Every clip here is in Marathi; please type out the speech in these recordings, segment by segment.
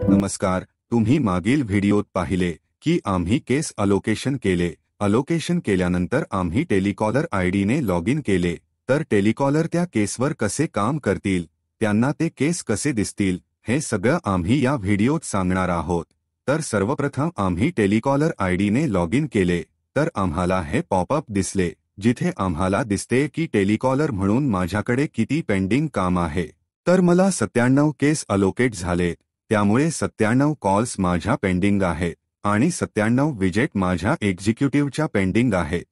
नमस्कार, तुम्ही मागील व्हिडिओत पाहिले की आम्ही केस अलोकेशन केले. अलोकेशन केल्यानंतर आम्ही टेलिकॉलर आयडीने लॉग इन केले. तर टेलिकॉलर त्या केसवर कसे काम करतील, त्यांना ते केस कसे दिसतील, हे सगळं आम्ही या व्हिडिओत सांगणार आहोत. तर सर्वप्रथम आम्ही टेलिकॉलर आयडीने लॉग इन केले. तर आम्हाला हे पॉपअप दिसले, जिथे आम्हाला दिसते की टेलिकॉलर म्हणून माझ्याकडे किती पेंडिंग काम आहे. तर मला 97 केस अलोकेट झाले. त्यामुळे 97 कॉल्स माझ्या पेंडिंग आहेत आणि 97 विजेट माझ्या एक्झिक्युटिव्हच्या पेंडिंग आहेत.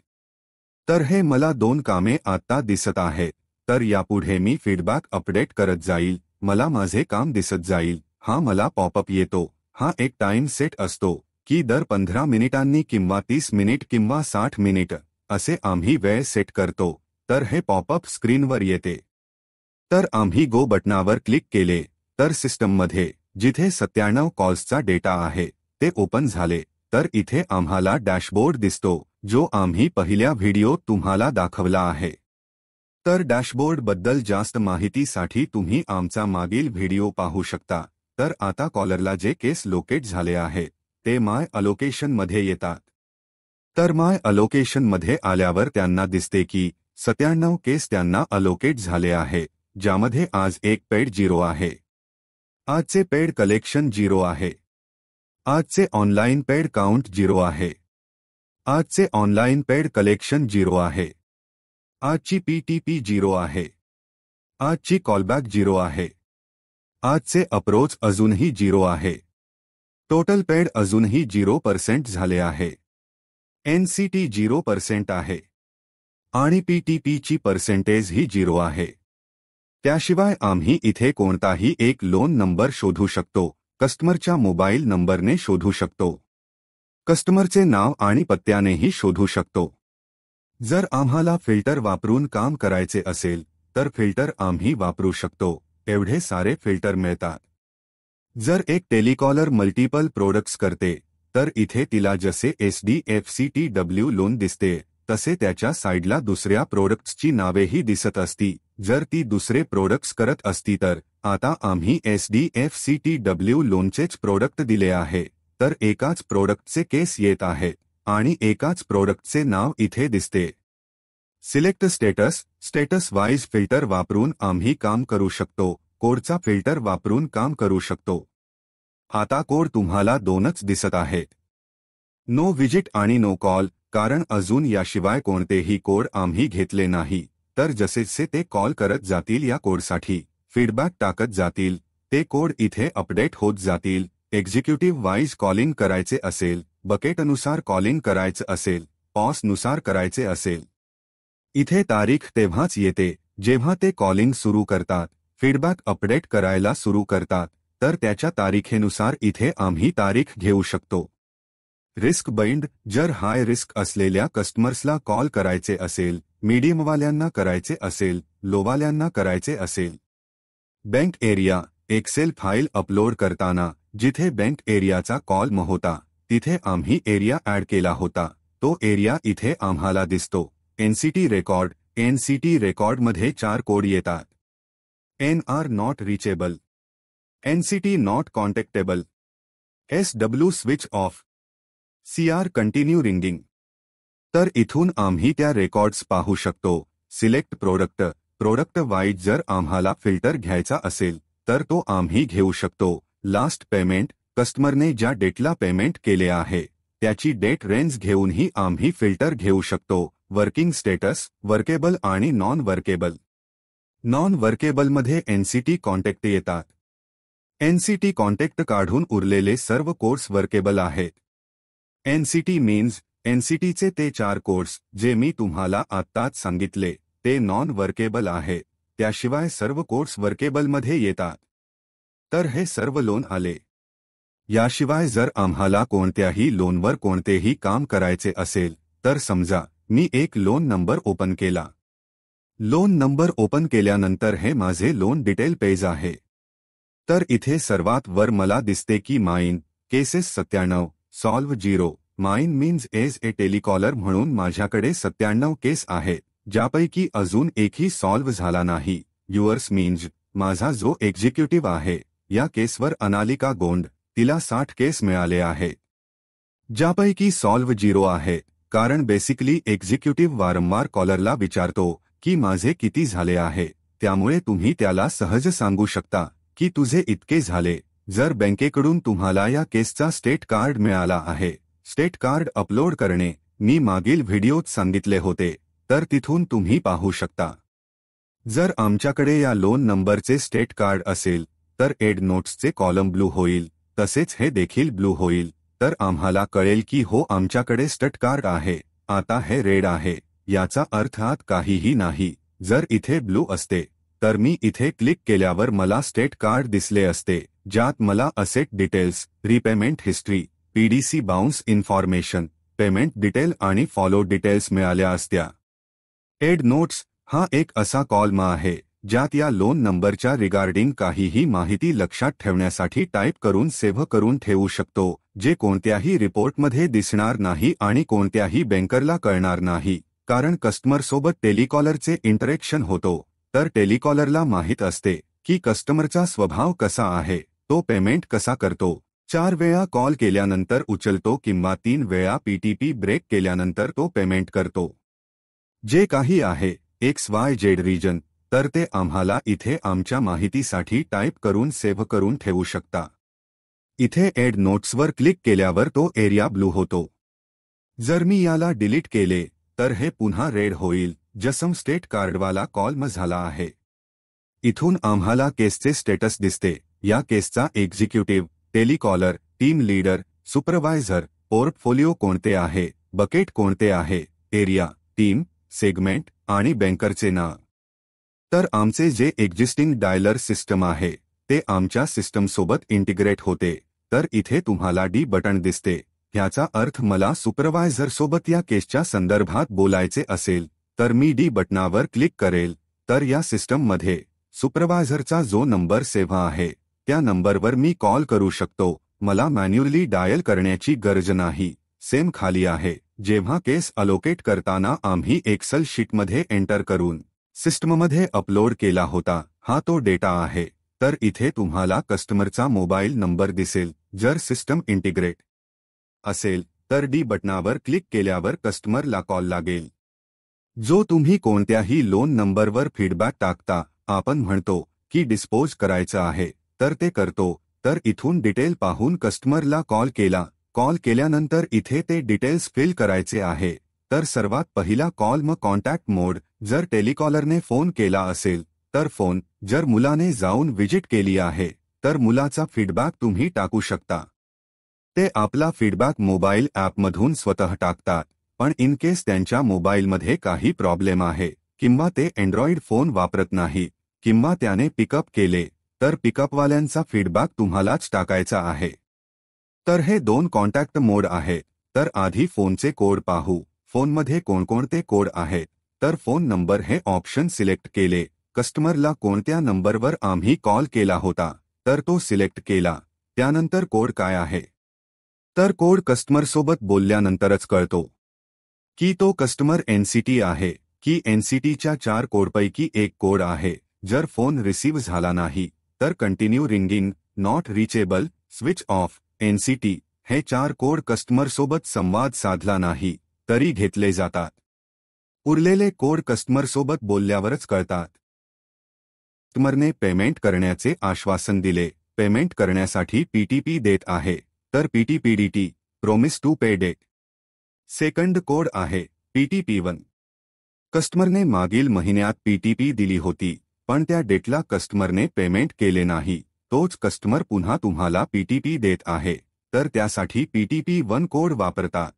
तर हे मला 2 कामे आता दिसत आहेत. तर यापुढे मी फीडबॅक अपडेट करत जाईल, मला माझे काम दिसत जाईल. हा मला पॉपअप येतो. हा एक टाइम सेट असतो की दर 15 मिनिटांनी किंवा 30 मिनिट किंवा 60 मिनिट असे आम्ही वेळ सेट करतो. तर हे पॉपअप स्क्रीनवर येते. तर आम्ही गो बटनावर क्लिक केले. तर सिस्टममध्ये जिथे 97 कॉल्सचा डेटा आहे ते ओपन झाले. तर इथे आम्हाला डॅशबोर्ड दिसतो, जो आम्ही पहिल्या व्हिडिओत तुम्हाला दाखवला आहे. तर डॅशबोर्डबद्दल जास्त माहितीसाठी तुम्ही आमचा मागील व्हिडिओ पाहू शकता. तर आता कॉलरला जे केस लोकेट झाले आहेत ते माय अलोकेशनमध्ये येतात. तर माय अलोकेशनमध्ये आल्यावर त्यांना दिसते की 97 केस त्यांना अलोकेट झाले आहे, ज्यामध्ये आज एक पेड 0 आहे. आजचे पेड कलेक्शन 0 आहे. आजचे ऑनलाइन पेड काउंट 0 आहे. आजचे ऑनलाइन पेड कलेक्शन 0 आहे. आजची पीटीपी 0 आहे. आजची कॉलबॅक 0 आहे. आजचे अप्रोच अजूनही 0 आहे. टोटल पेड अजूनही 0% झाले आहे. एनसीटी 0% आहे. आणि पीटीपीची पर्सेंटेज ही 0 आहे. त्याशिवाय आम्ही इथे कोणताही एक लोन नंबर शोधू शकतो. कस्टमरच्या मोबाईल नंबरने शोधू शकतो. कस्टमरचे नाव आणि पत्त्यानेही शोधू शकतो. जर आम्हाला फिल्टर वापरून काम करायचे असेल तर फिल्टर आम्ही वापरू शकतो. एवढे सारे फिल्टर मिळतात. जर एक टेलिकॉलर मल्टिपल प्रोडक्ट्स करते तर इथे तिला जसे SDFCTW लोन दिसते तसे त्याच्या साईडला दुसऱ्या प्रोडक्ट्सची नावेही दिसत असती. जर ती दुसरे प्रोडक्ट्स करत असती तर आता आम्ही SDFCTW लोनचेच प्रोडक्ट दिले आहे. तर एकाच प्रोडक्टचे केस येत आहेत आणि एकाच प्रोडक्टचे नाव इथे दिसते. सिलेक्ट स्टेटस वाइज फिल्टर वापरून आम्ही काम करू शकतो. कोडचा फिल्टर वापरून काम करू शकतो. आता कोड तुम्हाला 2च दिसत आहेत, नो विजिट आणि नो कॉल, कारण अजून याशिवाय कोणतेही कोड आम्ही घेतले नाही. तर जसेजसे ते कॉल करत जातील या कोडसाठी फीडबॅक टाकत जातील, ते कोड इथे अपडेट होत जातील. एक्झिक्युटिव्ह वाइज कॉलिंग करायचे असेल, बकेटनुसार कॉलिंग करायचं असेल, पॉसनुसार करायचे असेल, इथे तारीख तेव्हाच येते जेव्हा ते कॉलिंग सुरू करतात, फीडबॅक अपडेट करायला सुरू करतात. तर त्याच्या तारीखेनुसार इथे आम्ही तारीख घेऊ शकतो. रिस्क बाइंड, जर हाय रिस्क असलेल्या कस्टमर्सला कॉल करायचे असेल, मीडियमवाल्यांना करायचे असेल, लोवाल्यांना करायचे असेल. Bank area, excel file upload करताना जिथे बँक एरियाचा कॉल होता तिथे आम्ही एरिया ॲड केला होता. तो एरिया इथे आम्हाला दिसतो. एनसीटी रेकॉर्डमध्ये 4 कोड येतात. NR not reachable, NCT not contactable, SW switch off, CR continue ringing. तर इथून आम्ही त्या रेकॉर्ड्स पाहू शकतो. सिलेक्ट प्रोडक्ट वाईज जर आम्हाला फिल्टर घ्यायचा असेल तर तो आम्ही घेऊ शकतो. लास्ट पेमेंट, कस्टमरने ज्या डेटला पेमेंट केले आहे त्याची डेट रेंज घेऊनही आम्ही फिल्टर घेऊ शकतो. वर्किंग स्टेटस, वर्केबल आणि नॉन वर्केबलमध्ये NCT कॉन्टॅक्ट येतात. NCT कॉन्टॅक्ट काढून उरलेले सर्व कोड्स वर्केबल आहेत. NCT मीन्स NCTचे ते 4 कोड्स जे मी तुम्हाला आत्ताच सांगितले ते नॉन वर्केबल आहेत. त्याशिवाय सर्व कोड्स वर्केबलमध्ये येतात. तर हे सर्व लोन आले. याशिवाय जर आम्हाला कोणत्याही लोनवर कोणतेही काम करायचे असेल तर समजा मी एक लोन नंबर ओपन केला. लोन नंबर ओपन केल्यानंतर हे माझे लोन डिटेल पेज आहे. तर इथे सर्वात वर मला दिसते की mine cases 97, solve 0, mine means as a telecaller म्हणून माझ्याकडे 97 केस आहेत, ज्यापैकी अजून एकही सॉल्व्ह झाला नाही. युअर्स मीन्स माझा जो एक्झिक्युटिव्ह आहे, या केसवर अनालिका गोंड, तिला 60 केस मिळाले आहेत, ज्यापैकी सॉल्व्ह 0 आहे. कारण बेसिकली एक्झिक्युटिव्ह वारंवार कॉलरला विचारतो की माझे किती झाले आहे, त्यामुळे तुम्ही त्याला सहज सांगू शकता की तुझे इतके झाले. जर बँकेकडून तुम्हाला या केसचा स्टेट कार्ड मिळाला आहे, स्टेट कार्ड अपलोड करणे मी मागील व्हिडिओत सांगितले होते, तर तिथून तुम्ही पाहू शकता. जर आमच्याकडे या लोन नंबरचे स्टेट कार्ड असेल तर एड नोट्सचे कॉलम ब्लू होईल, तसेच हे देखील ब्लू होईल, तर आम्हाला कळेल की हो आमच्याकडे स्टेट कार्ड आहे. आता हे रेड आहे, याचा अर्थ आत काहीही नाही. जर इथे ब्लू असते तर मी इथे क्लिक केल्यावर मला स्टेट कार्ड दिसले असते, ज्यात मला asset details, repayment history, PDC bounce information, payment detail आणि फॉलो डिटेल्स मिळाल्या असत्या. एड नोट्स हा एक असा कॉलम आहे ज्यात या लोन नंबरच्या रिगार्डिंग काहीही माहिती लक्षात ठेवण्यासाठी टाईप करून सेव्ह करून ठेवू शकतो, जे कोणत्याही रिपोर्टमध्ये दिसणार नाही आणि कोणत्याही बँकरला कळणार नाही. कारण कस्टमरसोबत टेलिकॉलरचे इंटरॅक्शन होतो, तर टेलिकॉलरला माहीत असते की कस्टमरचा स्वभाव कसा आहे, तो पेमेंट कसा करतो, 4 वेळा कॉल केल्यानंतर उचलतो किंवा 3 वेळा पीटीपी ब्रेक केल्यानंतर तो पेमेंट करतो. जे काही आहे XYZ रिजन, तर ते आम्हाला इथे आमच्या माहितीसाठी टाईप करून सेव्ह करून ठेवू शकता. इथे एड नोट्सवर क्लिक केल्यावर तो एरिया ब्लू होतो. जर मी याला डिलीट केले तर हे पुन्हा रेड होईल, जसं स्टेट कार्डवाला कॉलम झाला आहे. इथून आम्हाला केसचे स्टेटस दिसते. या केसचा executive, telecaller, team leader, supervisor, portfolio कोणते आहे, बकेट कोणते आहे, एरिया, टीम, सेगमेंट आणि बँकरचे नाव. तर आमचे जे एक्झिस्टिंग डायलर सिस्टम आहे ते आमच्या सिस्टमसोबत इंटिग्रेट होते. तर इथे तुम्हाला डी बटन दिसते. ह्याचा अर्थ मला सुपरवायझरसोबत या केसच्या संदर्भात बोलायचे असेल तर मी डी बटनावर क्लिक करेल, तर या सिस्टममध्ये सुपरवायझरचा जो नंबर सेव्ह आहे त्या नंबरवर मी कॉल करू शकतो. मला मॅन्युअली डायल करण्याची गरज नाही. सेम खाली आहे. जेव्हा केस अलोकेट करताना आम्ही एक्सेल शीटमध्ये एंटर करून सिस्टममध्ये अपलोड केला होता, हा तो डेटा आहे. तर इथे तुम्हाला कस्टमरचा मोबाईल नंबर दिसेल. जर सिस्टम इंटिग्रेट असेल तर डी बटनावर क्लिक केल्यावर कस्टमरला कॉल लागेल, जो तुम्ही कोणत्याही लोन नंबरवर फीडबॅक टाकता. आपण म्हणतो की डिस्पोज करायचं आहे, तर ते करतो. तर इथून डिटेल पाहून कस्टमरला कॉल केला. कॉल केल्यानंतर इथे ते डिटेल्स फिल करायचे आहे. तर सर्वात पहिला कॉलम कॉन्टॅक्ट मोड. जर टेलिकॉलरने फोन केला असेल तर फोन. जर मुलाने जाऊन व्हिजिट केली आहे तर मुलाचा फीडबॅक तुम्ही टाकू शकता. ते आपला फीडबॅक मोबाईल ॲपमधून स्वतः टाकतात. पण इन केस त्यांच्या मोबाईलमध्ये काही प्रॉब्लेम आहे किंवा ते अँड्रॉइड फोन वापरत नाही किंवा त्याने पिकअप केले, तर पिकअपवाल्यांचा फीडबॅक तुम्हालाच टाकायचा आहे. तर हे 2 कॉन्टॅक्ट मोड आहेत. तर आधी फोनचे कोड पाहू. फोनमध्ये कोणकोणते कोड आहेत. तर फोन नंबर हे ऑप्शन सिलेक्ट केले. कस्टमरला कोणत्या नंबरवर आम्ही कॉल केला होता तर तो सिलेक्ट केला. त्यानंतर कोड काय आहे, तर कोड कस्टमरसोबत बोलल्यानंतरच कळतो की तो कस्टमर एनसीटी आहे की एनसीटीच्या 4 कोडपैकी एक कोड आहे. जर फोन रिसीव्ह झाला नाही तर continue ringing, not reachable, switch off, NCT हे 4 कोड कस्टमरसोबत संवाद साधला नाही तरी घेतले जातात. उरलेले कोड कस्टमरसोबत बोलल्यावरच कळतात. कस्टमरने पेमेंट करण्याचे आश्वासन दिले. पेमेंट करण्यासाठी पीटीपी देत आहे, तर PTPDT, promise to pay date. Second code आहे पीटीपी1. कस्टमरने मागील महिन्यात पीटीपी दिली होती, पण त्या डेटला कस्टमरने पेमेंट केले नाही. तोच कस्टमर पुन्हा तुम्हाला पीटीपी देत आहे, तर त्यासाठी पीटीपी1 कोड वापरतात.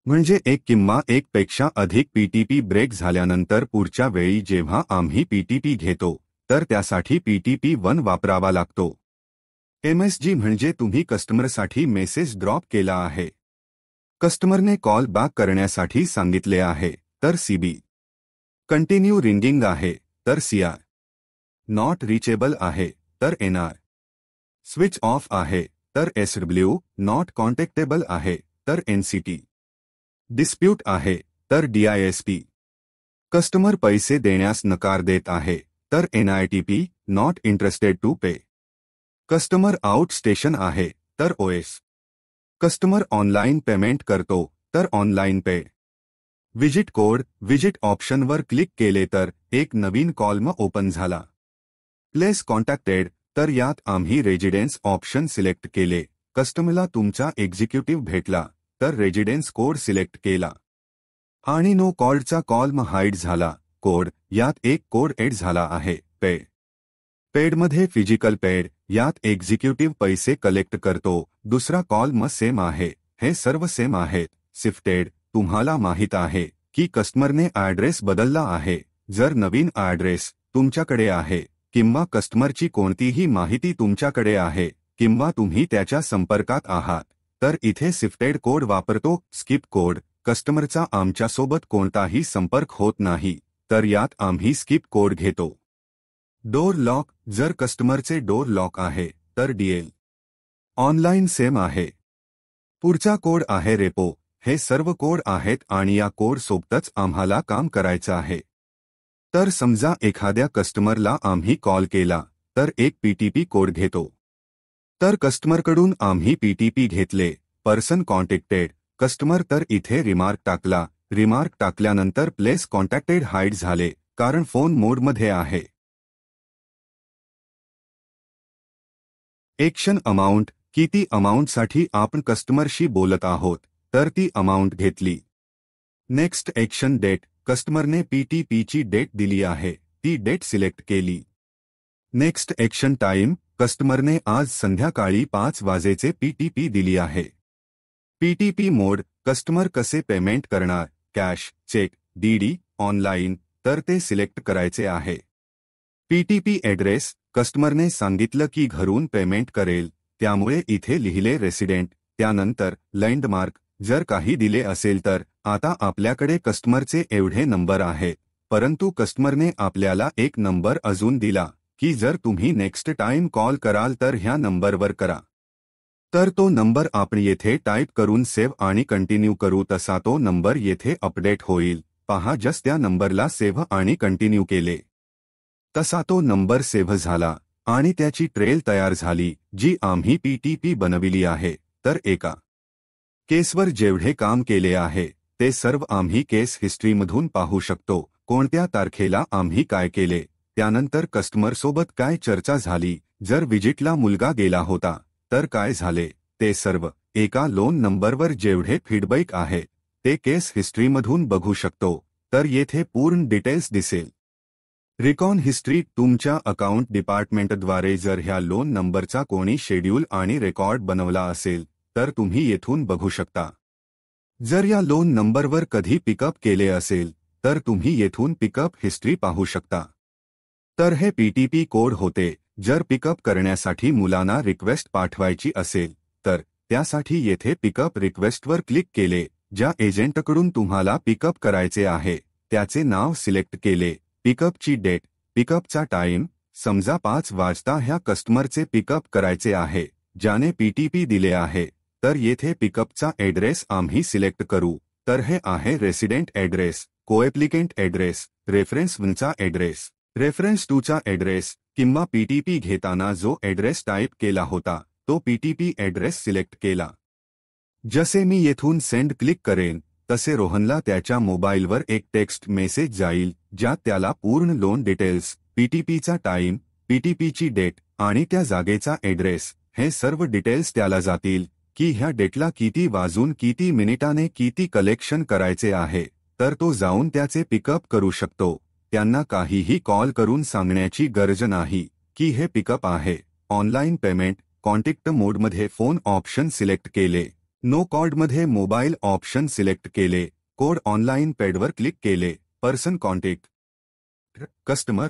म्हणजे एक किंवा एक पेक्षा अधिक पीटीपी ब्रेक झाल्यानंतर पुढच्या वेळी जेव्हा आम्ही पीटीपी घेतो तर त्यासाठी पीटीपी1 वापरावा लागतो. एमएसजी म्हणजे तुम्ही कस्टमरसाठी मेसेज ड्रॉप केला आहे. कस्टमरने कॉल बॅक करण्यासाठी सांगितले आहे, तर सीबी. कंटिन्यू रिंगिंग आहे, तर सीआर. नॉट रिचेबल आहे, तर एनआर. स्विच ऑफ आहे, तर एसडब्ल्यू. नॉट कॉन्टॅक्टेबल आहे, तर एनसीटी. डिस्प्यूट आहे तर डीआयएसपी. कस्टमर पैसे देण्यास नकार देत आहे तर NITP not interested to pay. Customer out station आहे तर ओएस. कस्टमर ऑनलाईन पेमेंट करतो तर ऑनलाईन पे. विजिट ऑप्शनवर क्लिक केले तर एक नवीन कॉलम ओपन झाला. प्लेस कॉन्टॅक्टेड तर यात आम्ही रेजिडेन्स ऑप्शन सिलेक्ट केले. कस्टमरला तुमचा एक्झिक्युटिव्ह भेटला तर रेजिडेन्स कोड सिलेक्ट केला. आणि नो कॉलचा कॉलम हाईड झाला. कोड यात एक कोड एड झाला आहे पे. पेडमध्ये फिजिकल पेड यात एक्झिक्युटिव्ह पैसे कलेक्ट करतो. दुसरा कॉलम सेम आहे. हे सर्व सेम आहेत. शिफ्टेड तुम्हाला माहित आहे की कस्टमरने ॲड्रेस बदलला आहे. जर नवीन ॲड्रेस तुमच्याकडे आहे किंवा कस्टमरची कोणतीही माहिती तुमच्याकडे आहे किंवा तुम्ही त्याच्या संपर्कात आहात तर इथे शिफ्टेड कोड वापरतो. स्किप कोड कस्टमरचा आमच्यासोबत कोणताही संपर्क होत नाही तर यात आम्ही स्किप कोड घेतो. डोर लॉक जर कस्टमरचे डोर लॉक आहे तर डीएल. ऑनलाईन सेम आहे. पुढचा कोड आहे रेपो. हे सर्व कोड आहेत आणि या कोड सोबतच आम्हाला काम करायचं आहे. तर समजा एखाद्या कस्टमरला आम्ही कॉल केला तर एक पीटीपी कोड घेतो. तर कस्टमरकडून आम्ही पीटीपी घेतले. पर्सन कॉन्टॅक्टेड कस्टमर तर इथे रिमार्क टाकला. रिमार्क टाकल्यानंतर प्लेस कॉन्टॅक्टेड हाईड झाले कारण फोन मोडमध्ये आहे. एक्शन अमाउंट किती अमाउंटसाठी आपण कस्टमरशी बोलत आहोत तर ती अमाउंट घेतली. नेक्स्ट एक्शन डेट कस्टमरने पीटीपीची डेट दिली आहे ती डेट सिलेक्ट केली. नेक्स्ट एक्शन टाइम कस्टमरने आज संध्याकाळी 5 वाजेचे पीटीपी दिली आहे. पीटीपी मोड कस्टमर कसे पेमेंट करणार कॅश चेक डीडी ऑनलाईन तर ते सिलेक्ट करायचे आहे. पीटीपी ॲड्रेस कस्टमरने सांगितलं की घरून पेमेंट करेल त्यामुळे इथे लिहिले रेसिडेंट. त्यानंतर लँडमार्क जर काही दिले असेल तर आता आपल्याकडे कस्टमरचे एवढे नंबर आहेत परंतु कस्टमरने आपल्याला एक नंबर अजून दिला की जर तुम्ही नेक्स्ट टाइम कॉल कराल तर ह्या नंबरवर करा. तर तो नंबर आपण येथे टाईप करून सेव्ह आणि कंटिन्यू करू तसा तो नंबर येथे अपडेट होईल. पहा जस्ट त्या नंबरला सेव्ह आणि कंटिन्यू केले तसा तो नंबर सेव्ह झाला आणि त्याची ट्रेल तयार झाली जी आम्ही पीटीपी बनविली आहे. तर एका केसवर जेवढे काम केले आहे ते सर्व आम्ही केस हिस्ट्रीमधून पाहू शकतो. कोणत्या तारखेला आम्ही काय केले त्यानंतर कस्टमरसोबत काय चर्चा झाली. जर विजिटला मुलगा गेला होता तर काय झाले ते सर्व. एका लोन नंबरवर जेवढे फीडबॅक आहे ते केस हिस्ट्रीमधून बघू शकतो. तर येथे पूर्ण डिटेल्स दिसेल. रिकॉन हिस्ट्री तुमच्या अकाउंट डिपार्टमेंटद्वारे जर ह्या लोन नंबरचा कोणी शेड्यूल आणि रेकॉर्ड बनवला असेल तर तुम्ही येथून बघू शकता. जर या लोन नंबरवर कधी पिकअप केले असेल तर तुम्ही येथून पिकअप हिस्ट्री पाहू शकता. तर हे पीटीपी कोड होते. जर पिकअप करण्यासाठी मुलांना रिक्वेस्ट पाठवायची असेल तर त्यासाठी येथे पिकअप रिक्वेस्टवर क्लिक केले. ज्या एजंटकडून तुम्हाला पिकअप करायचे आहे त्याचे नाव सिलेक्ट केले. पिकअपची डेट पिकअपचा टाइम समजा 5 वाजता ह्या कस्टमरचे पिकअप करायचे आहे ज्याने पीटीपी दिले आहे तर येथे पिकअपचा ॲड्रेस आम्ही सिलेक्ट करू. तर हे आहे resident address coapplicant address reference 1चा ॲड्रेस रेफरन्स 2चा ॲड्रेस किंवा पीटीपी घेताना जो ॲड्रेस टाईप केला होता तो पीटीपी ॲड्रेस सिलेक्ट केला. जसे मी येथून सेंड क्लिक करेन तसे रोहनला त्याच्या मोबाईलवर एक टेक्स्ट मेसेज जाईल ज्यात त्याला पूर्ण लोन डिटेल्स पीटीपीचा टाइम पीटीपीची डेट आणि त्या जागेचा ॲड्रेस हे सर्व डिटेल्स त्याला जातील की ह्या डेटला किती वाजून किती मिनिटाने किती कलेक्शन करायचे आहे. तर तो जाऊन त्याचे पिकअप करू शकतो. त्यांना काहीही कॉल करून सांगण्याची गरज नाही की हे पिकअप आहे. ऑनलाईन पेमेंट कॉन्टॅक्ट मोडमध्ये फोन ऑप्शन सिलेक्ट केले. नो कॉडमध्ये मोबाईल ऑप्शन सिलेक्ट केले. कोड ऑनलाईन पेडवर क्लिक केले. पर्सन कॉन्टॅक्ट कस्टमर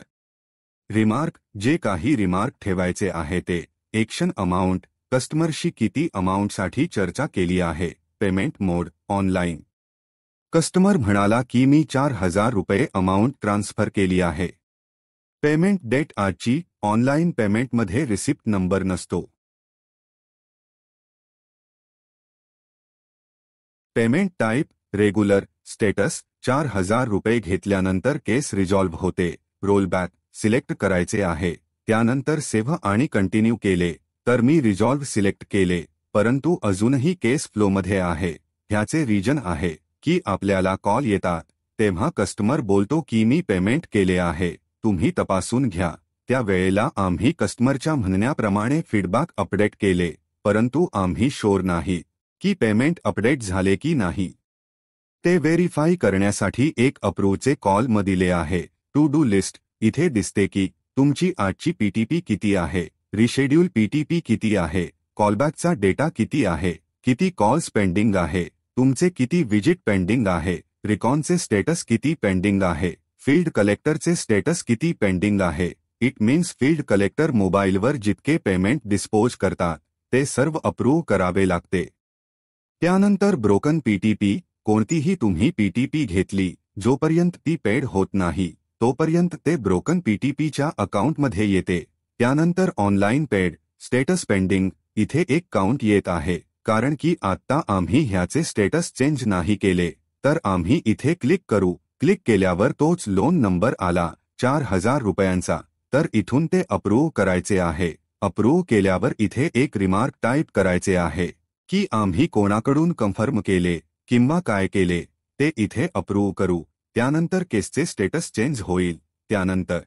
रिमार्क जे काही रिमार्क ठेवायचे आहे ते. एक्शन अमाउंट कस्टमरशी किती अमाउंटसाठी चर्चा केली आहे. पेमेंट मोड ऑनलाईन कस्टमर म्हणाला की मी 4000 रुपये अमाउंट ट्रान्सफर केली आहे. पेमेंट डेट आजची. ऑनलाईन पेमेंटमध्ये रिसिप्ट नंबर नसतो. पेमेंट टाइप रेग्युलर, स्टेटस 4000 रुपये घेतल्यानंतर केस रिझॉल्व्ह होते. रोलबॅक सिलेक्ट करायचे आहे. त्यानंतर सेव्ह आणि कंटिन्यू केले तर मी रिझॉल्व्ह सिलेक्ट केले, परंतु अजूनही केस फ्लोमध्ये आहे. ह्याचे रिजन आहे की आपल्याला कॉल येतात तेव्हा कस्टमर बोलतो की मी पेमेंट केले आहे, तुम्ही तपासून घ्या. त्या वेळेला आम्ही कस्टमरच्या म्हणण्याप्रमाणे फीडबॅक अपडेट केले, परंतु आम्ही शोर नाही की पेमेंट अपडेट झाले की नाही. ते व्हेरीफाय करण्यासाठी एक अप्रूव्हचे कॉल म दिले आहे. टू डू लिस्ट इथे दिसते की तुमची आजची पीटीपी किती आहे, रिशेड्यूल पीटीपी किती आहे, कॉलबॅकचा डेटा किती आहे, किती कॉल्स पेंडिंग आहे, तुमचे किती विजिट पेंडिंग आहे, रिकॉनचे स्टेटस किती पेंडिंग आहे, फील्ड कलेक्टरचे स्टेटस किती पेंडिंग आहे. इट मीन्स फील्ड कलेक्टर मोबाईलवर जितके पेमेंट डिस्पोज करतात ते सर्व अप्रूव्ह करावे लागते. त्यानंतर ब्रोकन पीटीपी कोणतीही तुम्ही पीटीपी घेतली जोपर्यंत ती पेड होत नाही तोपर्यंत ते ब्रोकन पीटीपीच्या अकाउंटमध्ये येते. त्यानंतर ऑनलाईन पेड स्टेटस पेंडिंग इथे एक काउंट येत आहे, कारण की आत्ता आम्ही ह्याचे स्टेटस चेंज नाही केले. तर आम्ही इथे क्लिक करू. क्लिक केल्यावर तोच लोन नंबर आला 4000 रुपयांचा. तर इथून ते अप्रूव्ह करायचे आहे. अप्रूव्ह केल्यावर इथे एक रिमार्क टाईप करायचे आहे की आम्ही कोणाकडून कन्फर्म केले किंवा काय केले ते इथे अप्रूव्ह करू. त्यानंतर केसचे स्टेटस चेंज होईल. त्यानंतर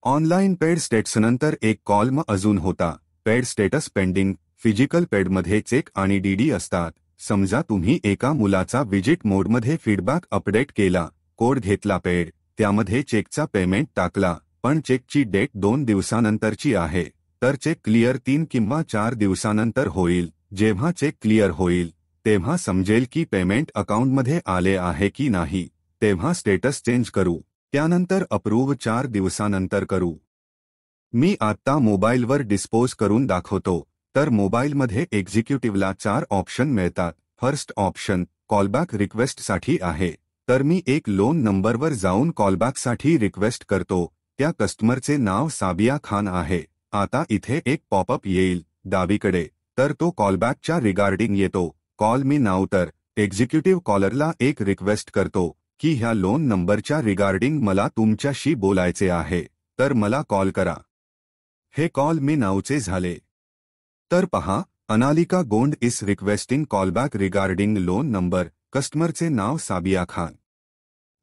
ऑनलाईन पेड स्टेटसनंतर एक कॉलम अजून होता. पेड स्टेटस पेंडिंग फिजिकल पेडमध्ये चेक आणि डीडी असतात. समजा तुम्ही एका मुलाचा विजिट मोडमध्ये फीडबॅक अपडेट केला, कोड घेतला पेड, त्यामध्ये चेकचा पेमेंट टाकला, पण चेकची डेट 2 दिवसानंतरची आहे, तर चेक क्लिअर 3 किंवा 4 दिवसानंतर होईल. जेव्हा चेक क्लिअर होईल तेव्हा समजेल की पेमेंट अकाउंटमध्ये आले आहे की नाही. तेव्हा स्टेटस चेंज करू. त्यानंतर अप्रूव्ह 4 दिवसानंतर करू. मी आत्ता मोबाईलवर डिस्पोज करून दाखवतो. तर मोबाईलमध्ये एक्झिक्युटिव्हला 4 ऑप्शन मिळतात. फर्स्ट ऑप्शन कॉलबॅक रिक्वेस्टसाठी आहे. तर मी एक लोन नंबरवर जाऊन कॉलबॅकसाठी रिक्वेस्ट करतो. त्या कस्टमरचे नाव साबिया खान आहे. आता इथे एक पॉपअप येईल डावीकडे, तर तो कॉलबॅकच्या रिगार्डिंग येतो. कॉल मी नाव तर एक्झिक्युटिव्ह कॉलरला एक रिक्वेस्ट करतो की ह्या लोन नंबरच्या रिगार्डिंग मला तुमच्याशी बोलायचे आहे, तर मला कॉल करा. हे कॉल मी नावचे झाले. तर पहा, Analika Gond is requesting callback regarding loan number, कस्टमरचे नाव साबिया खान.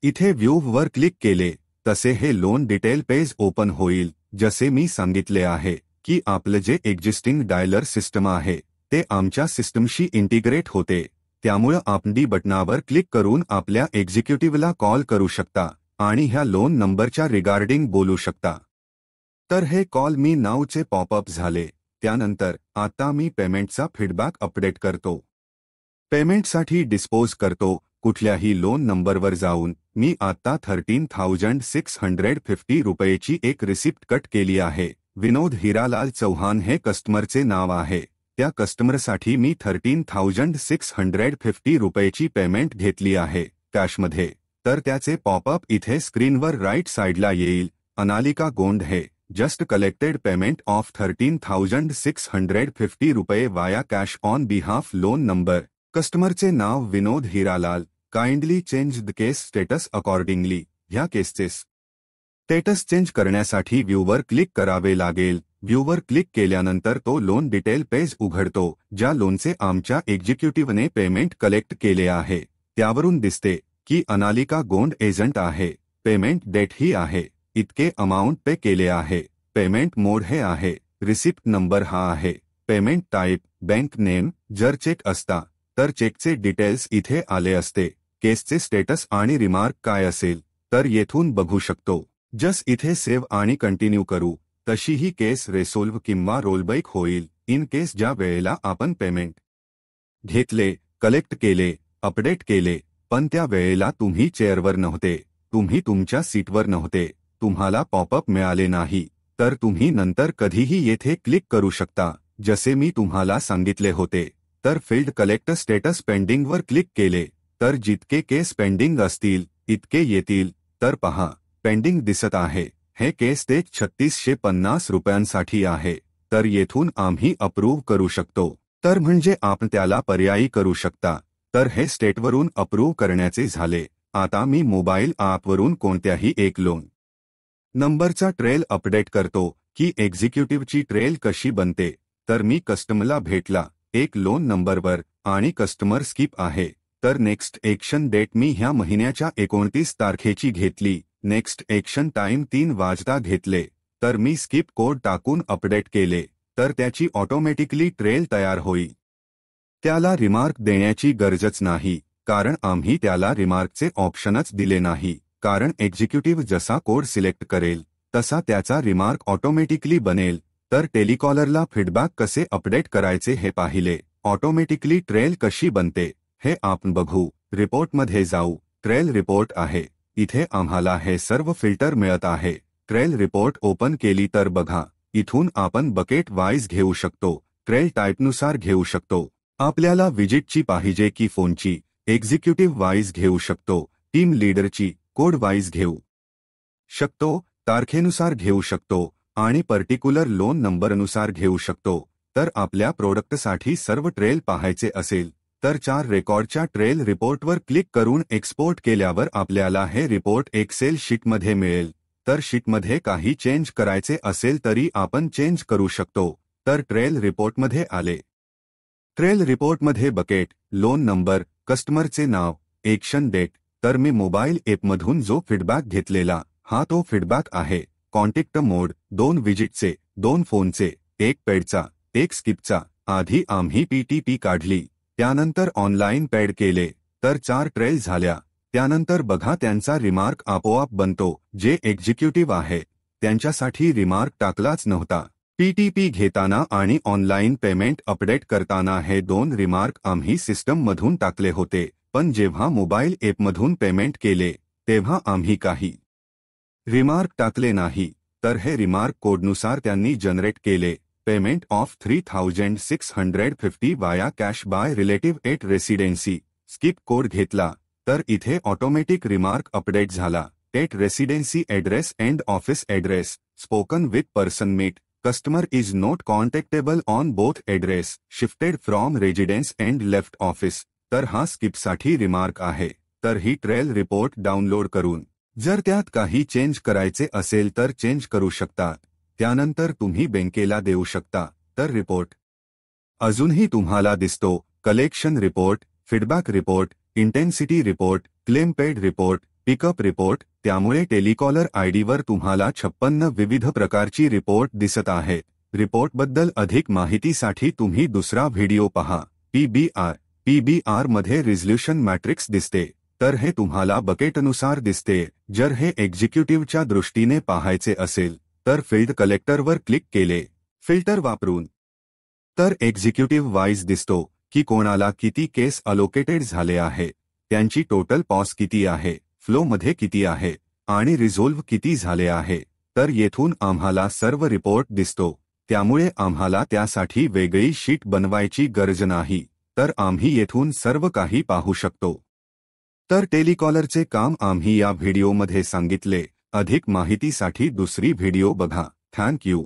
इथे व्ह्यू वर क्लिक केले तसे हे लोन डिटेल पेज ओपन होईल. जसे मी सांगितले आहे की आपलं जे एक्झिस्टिंग डायलर सिस्टम आहे ते आमच्या सिस्टमशी इंटिग्रेट होते. त्यामुळे आपण डी बटनावर क्लिक करून आपल्या एक्झिक्युटिव्हला कॉल करू शकता आणि ह्या लोन नंबरच्या रिगार्डिंग बोलू शकता. तर हे कॉल मी नावचे पॉपअप झाले. त्यानंतर आता मी पेमेंटचा फीडबॅक अपडेट करतो. पेमेंटसाठी डिस्पोज करतो. कुठल्याही लोन नंबरवर जाऊन मी आता 13,650 रुपयेची एक रिसिप्ट कट केली आहे. विनोद हिरालाल चौहान हे कस्टमरचे नाव आहे. त्या कस्टमरसाठी मी 13,650 रुपयेची पेमेंट घेतली आहे कॅशमध्ये. तर त्याचे पॉपअप इथे स्क्रीनवर राईट साईडला येईल. अनालिका गोंड हे जस्ट कलेक्टेड पेमेंट ऑफ 13,650 रुपये via cash on behalf loan number. कस्टमरचे नाव Vinod Hiralal. Kindly change the case status accordingly. ह्या केसचे स्टेटस चेंज करण्यासाठी व्ह्यूवर क्लिक करावे लागेल. व्ह्यूवर क्लिक केल्यानंतर तो लोन डिटेल पेज उघडतो. ज्या लोनचे आमच्या एक्झिक्युटिव्हने पेमेंट कलेक्ट केले आहे त्यावरून दिसते की अनालिका गोंड एजंट आहे. पेमेंट डेट ही आहे, इतके अमाउंट पे केले आहे, पेमेंट मोड हे आहे, रिसिप्ट नंबर हा आहे, पेमेंट टाइप बँक नेम. जर चेक असता तर चेकचे डिटेल्स इथे आले असते. केसचे स्टेटस आणि रिमार्क काय असेल तर येथून बघू शकतो. जस इथे सेव्ह आणि कंटिन्यू करू तशी ही केस रेसोल्व्ह किंवा रोलबॅक होईल. इन केस ज्या वेळेला आपण पेमेंट घेतले, कलेक्ट केले, अपडेट केले, पण त्या वेळेला तुम्ही चेअरवर नव्हते, तुम्ही तुमच्या सीटवर नव्हते, तुम्हाला पॉपअप मिळाले नाही, तर तुम्ही नंतर कधीही येथे क्लिक करू शकता. जसे मी तुम्हाला सांगितले होते. तर फील्ड कलेक्टर स्टेटस पेंडिंगवर क्लिक केले तर जितके केस पेंडिंग असतील इतके येतील. तर पहा, पेंडिंग दिसत आहे. हे केस ते 3650 रुपयांसाठी आहे. तर येथून आम्ही अप्रूव्ह करू शकतो. तर म्हणजे आपण त्याला पर्यायी करू शकता. तर हे स्टेटवरून अप्रूव्ह करण्याचे झाले. आता मी मोबाईल ॲपवरून कोणत्याही एक लोन नंबरचा ट्रेल अपडेट करतो की एक्झिक्युटिव्हची ट्रेल कशी बनते. तर मी कस्टमरला भेटला एक लोन नंबरवर आणि कस्टमर स्किप आहे. तर नेक्स्ट एक्शन डेट मी ह्या महिन्याच्या 29 तारखेची घेतली. नेक्स्ट एक्शन टाइम 3 वाजता घेतले. तर मी स्किप कोड टाकून अपडेट केले तर त्याची ऑटोमॅटिकली ट्रेल तयार होईल. त्याला रिमार्क देण्याची गरजच नाही कारण आम्ही त्याला रिमार्कचे ऑप्शनच दिले नाही. कारण एक्झिक्युटिव्ह जसा कोड सिलेक्ट करेल तसा त्याचा रिमार्क ऑटोमॅटिकली बनेल. तर टेलिकॉलरला फीडबॅक कसे अपडेट करायचे हे पाहिले. ऑटोमॅटिकली ट्रेल कशी बनते हे आपण बघू. रिपोर्टमध्ये जाऊ. ट्रेल रिपोर्ट आहे. इथे आम्हाला हे सर्व फिल्टर मिळत आहे. ट्रेल रिपोर्ट ओपन केली तर बघा इथून आपण बकेट वाईज घेऊ शकतो. ट्रेल टाईपनुसार घेऊ शकतो. आपल्याला विजिटची पाहिजे की फोनची एक्झिक्युटिव्ह वाईज घेऊ शकतो. टीम लीडरची कोड वाईज घेऊ शकतो. तारखेनुसार घेऊ शकतो आणि पर्टिक्युलर लोन नंबरनुसार घेऊ शकतो. तर आपल्या प्रोडक्टसाठी सर्व ट्रेल पाहायचे असेल तर 4 रेकॉर्डच्या ट्रेल रिपोर्टवर क्लिक करून एक्सपोर्ट केल्यावर आपल्याला हे रिपोर्ट एक्सेल शीटमध्ये मिळेल. तर शीटमध्ये काही चेंज करायचे असेल तरी आपण चेंज करू शकतो. तर ट्रेल रिपोर्टमध्ये आले. ट्रेल रिपोर्टमध्ये बकेट, लोन नंबर, कस्टमरचे नाव, एक्शन डेट. तर मी मोबाईल ॲपमधून जो फीडबॅक घेतलेला हा तो फीडबॅक आहे. कॉन्टॅक्ट मोड 2 विजिटचे, 2 फोनचे, 1 पेडचा, 1 स्किपचा. आधी आम्ही PTP काढली त्यानंतर ऑनलाईन पेड केले तर 4 ट्रेल झाल्या. त्यानंतर बघा त्यांचा रिमार्क आपोआप बनतो. जे एक्झिक्युटिव्ह आहे त्यांच्यासाठी रिमार्क टाकलाच नव्हता. PTP घेताना आणि ऑनलाईन पेमेंट अपडेट करताना हे 2 रिमार्क आम्ही सिस्टममधून टाकले होते. पण जेव्हा मोबाईल ॲपमधून पेमेंट केले तेव्हा आम्ही काही रिमार्क टाकले नाही. तर हे रिमार्क कोडनुसार त्यांनी जनरेट केले. Payment of 3650 via cash by relative at residency. Skip code घेतला तर इथे ऑटोमॅटिक रिमार्क अपडेट झाला. At residency address and office address. Spoken with person meet. Customer is not contactable on both address. Shifted from residence and left office. तर हा स्किपसाठी रिमार्क आहे. तर ही ट्रेल रिपोर्ट डाउनलोड करून जर त्यात काही चेंज करायचे असेल तर चेंज करू शकता. त्यानंतर तुम्ही बँकेला देऊ शकता. तर रिपोर्ट अजूनही तुम्हाला दिसतो. Collection report, feedback report, intensity report, claim paid report, pickup report. त्यामुळे टेलिकॉलर आयडीवर तुम्हाला 56 विविध प्रकारची रिपोर्ट दिसत आहेत. रिपोर्टबद्दल अधिक माहितीसाठी तुम्ही दुसरा व्हिडिओ पहा. PBR मध्ये रिझोल्यूशन मॅट्रिक्स दिसते. तर हे तुम्हाला बकेटनुसार दिसते. जर हे एक्झिक्युटिव्हच्या दृष्टीने पाहायचे असेल तर फील्ड कलेक्टरवर क्लिक केले फिल्टर वापरून तर एक्झिक्युटिव्ह वाईज दिसतो की कोणाला किती केस अलोकेटेड झाले आहे, त्यांची टोटल पॉस किती आहे, फ्लोमध्ये किती आहे आणि रिझोल्व्ह किती झाले आहे. तर येथून आम्हाला सर्व रिपोर्ट दिसतो. त्यामुळे आम्हाला त्यासाठी वेगळी शीट बनवायची गरज नाही. तर आम्ही येथून सर्व काही पाहू शकतो. तर टेलिकॉलरचे काम आम्ही या व्हिडिओमध्ये सांगितले. अधिक माहितीसाठी दुसरी व्हिडिओ बघा. Thank you.